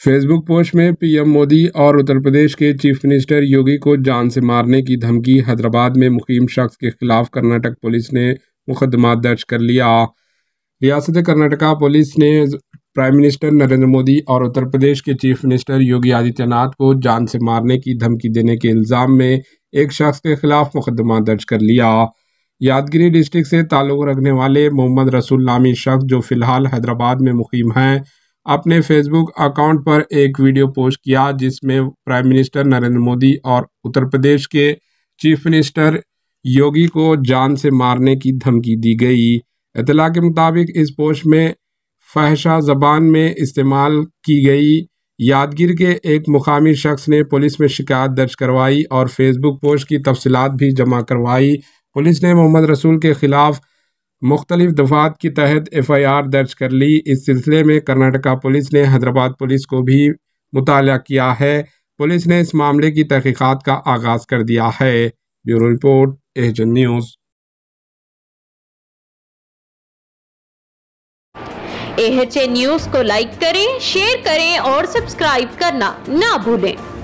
Facebook post में PM Modi और उत्तर प्रदेश के चीफ मिनिस्टर योगी को जान से मारने की धमकी। हैदराबाद में मुकीम शख्स के खिलाफ कर्नाटक पुलिस ने मुकदमा दर्ज कर लिया। रियासत कर्नाटका पुलिस ने प्राइम मिनिस्टर नरेंद्र मोदी और उत्तर प्रदेश के चीफ मिनिस्टर योगी आदित्यनाथ को जान से मारने की धमकी देने के इल्ज़ाम में एक शख्स के खिलाफ मुकदमा दर्ज कर लिया। यादगिरी डिस्ट्रिक्ट से ताल्लुक़ रखने वाले मोहम्मद रसूल नामी शख्स, जो फिलहाल हैदराबाद में मुकीम हैं, अपने फेसबुक अकाउंट पर एक वीडियो पोस्ट किया जिसमें प्राइम मिनिस्टर नरेंद्र मोदी और उत्तर प्रदेश के चीफ मिनिस्टर योगी को जान से मारने की धमकी दी गई। इत्तला के मुताबिक इस पोस्ट में फहशा ज़बान में इस्तेमाल की गई। यादगिर के एक मुकामी शख्स ने पुलिस में शिकायत दर्ज करवाई और फेसबुक पोस्ट की तफसीलात भी जमा करवाई। पुलिस ने मोहम्मद रसूल के खिलाफ मुख्तलिफ दफ़ात के तहत FIR दर्ज कर ली। इस सिलसिले में कर्नाटका पुलिस ने हैदराबाद पुलिस को भी मुताला किया है। पुलिस ने इस मामले की तहकीकात का आगाज़ कर दिया है। Bureau report, HN news. AHN news को लाइक करें, शेयर करें और सब्सक्राइब करना ना भूलें।